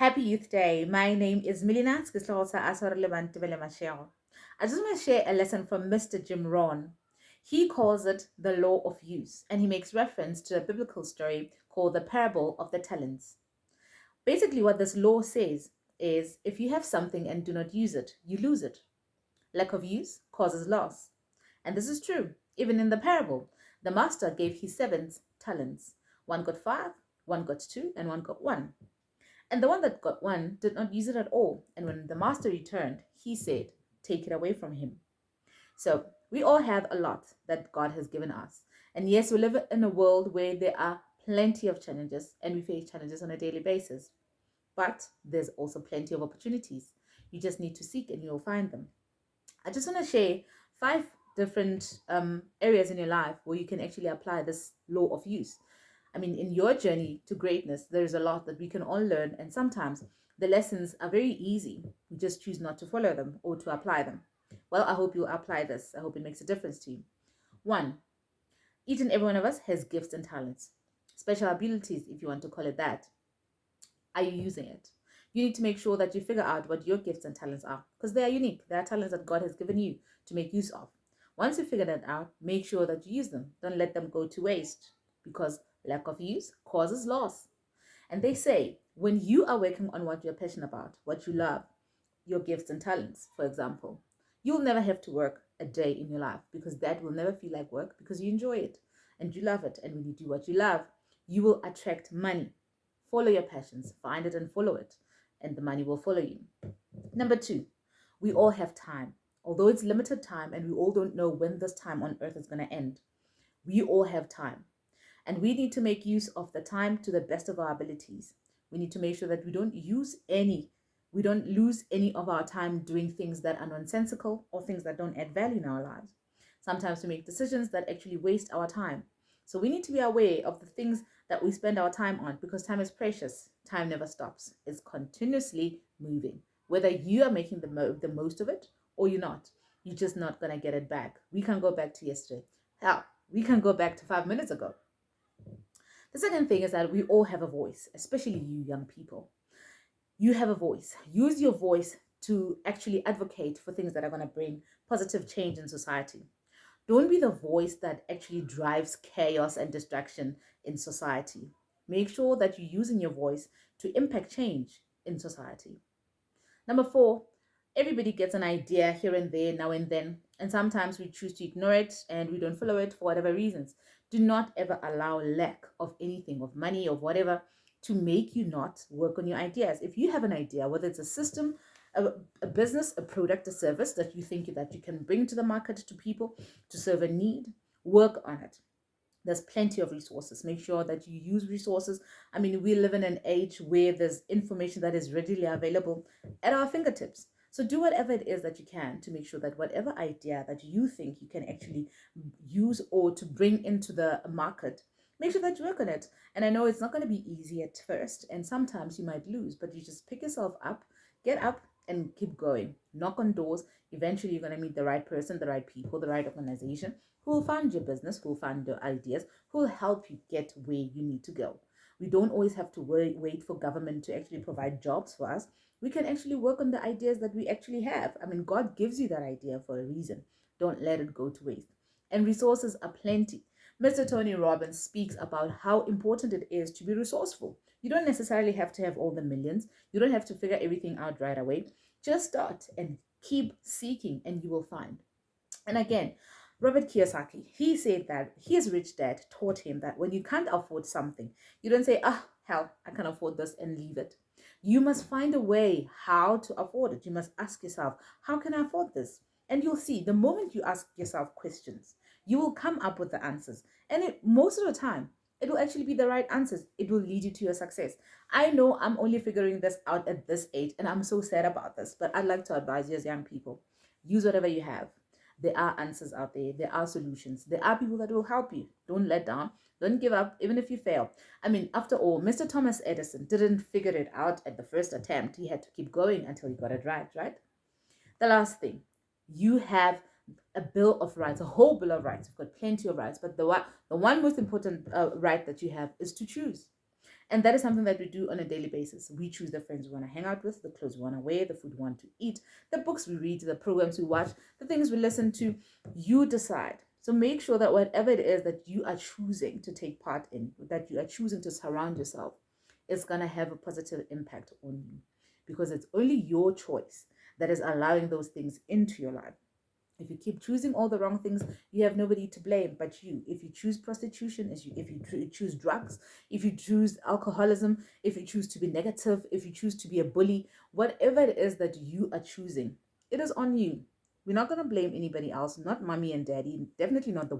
Happy Youth Day. My name is Milina Skislota Asarlevantivele Masheo. I just want to share a lesson from Mr. Jim Rohn. He calls it the law of use, and he makes reference to a biblical story called the parable of the talents. Basically, what this law says is if you have something and do not use it, you lose it. Lack of use causes loss. And this is true. Even in the parable, the master gave his servants talents. One got five, one got two, and one got one. And the one that got one did not use it at all. And when the master returned, he said, take it away from him. So we all have a lot that God has given us. And yes, we live in a world where there are plenty of challenges and we face challenges on a daily basis. But there's also plenty of opportunities. You just need to seek and you'll find them. I just want to share five different areas in your life where you can actually apply this law of use. I mean, in your journey to greatness, there's a lot that we can all learn, and sometimes the lessons are very easy. We just choose not to follow them or to apply them. Well, I hope you apply this. I hope it makes a difference to you. One, each and every one of us has gifts and talents, special abilities, if you want to call it that. Are you using it? You need to make sure that you figure out what your gifts and talents are because they are unique. They are talents that God has given you to make use of. Once you figure that out, make sure that you use them. Don't let them go to waste because lack of use causes loss. And they say when you are working on what you're passionate about, what you love, your gifts and talents, for example, you'll never have to work a day in your life because that will never feel like work because you enjoy it and you love it. And when you do what you love, you will attract money. Follow your passions, find it and follow it, and the money will follow you. Number two, we all have time. Although it's limited time and we all don't know when this time on earth is going to end, we all have time. And we need to make use of the time to the best of our abilities. We need to make sure that we don't lose any of our time doing things that are nonsensical or things that don't add value in our lives. Sometimes we make decisions that actually waste our time. So we need to be aware of the things that we spend our time on because time is precious. Time never stops. It's continuously moving. Whether you are making the most of it or you're not, you're just not going to get it back. We can go back to yesterday. Hell, we can go back to 5 minutes ago. The second thing is that we all have a voice, especially you young people. You have a voice. Use your voice to actually advocate for things that are going to bring positive change in society. Don't be the voice that actually drives chaos and distraction in society. Make sure that you're using your voice to impact change in society. Number four, everybody gets an idea here and there, now and then, and sometimes we choose to ignore it and we don't follow it for whatever reasons. Do not ever allow lack of anything, of money, of whatever, to make you not work on your ideas. If you have an idea, whether it's a system, a business, a product, a service that you think that you can bring to the market to people to serve a need, work on it. There's plenty of resources. Make sure that you use resources. I mean, we live in an age where there's information that is readily available at our fingertips. So do whatever it is that you can to make sure that whatever idea that you think you can actually use or to bring into the market, make sure that you work on it. And I know it's not going to be easy at first, and sometimes you might lose, but you just pick yourself up, get up, and keep going. Knock on doors. Eventually, you're going to meet the right person, the right people, the right organization who will fund your business, who will fund your ideas, who will help you get where you need to go. We don't always have to wait for government to actually provide jobs for us. We can actually work on the ideas that we actually have. I mean, God gives you that idea for a reason. Don't let it go to waste. And resources are plenty. Mr. Tony Robbins speaks about how important it is to be resourceful. You don't necessarily have to have all the millions. You don't have to figure everything out right away. Just start and keep seeking, and you will find. And again, Robert Kiyosaki, he said that his rich dad taught him that when you can't afford something, you don't say, hell, I can afford this and leave it. You must find a way how to afford it. You must ask yourself, how can I afford this? And you'll see the moment you ask yourself questions, you will come up with the answers. And most of the time, it will actually be the right answers. It will lead you to your success. I know I'm only figuring this out at this age, and I'm so sad about this, but I'd like to advise you as young people, use whatever you have. There are answers out there. There are solutions. There are people that will help you. Don't let down. Don't give up, even if you fail. I mean, after all, Mr. Thomas Edison didn't figure it out at the first attempt. He had to keep going until he got it right, right? The last thing, you have a bill of rights, a whole bill of rights. You've got plenty of rights, but the one most important right that you have is to choose. And that is something that we do on a daily basis. We choose the friends we want to hang out with, the clothes we want to wear, the food we want to eat, the books we read, the programs we watch, the things we listen to. You decide. So make sure that whatever it is that you are choosing to take part in, that you are choosing to surround yourself, is going to have a positive impact on you, because it's only your choice that is allowing those things into your life. If you keep choosing all the wrong things, you have nobody to blame but you. If you choose prostitution, if you choose drugs, if you choose alcoholism, if you choose to be negative, if you choose to be a bully, whatever it is that you are choosing, it is on you. We're not going to blame anybody else, not mommy and daddy, definitely not the world.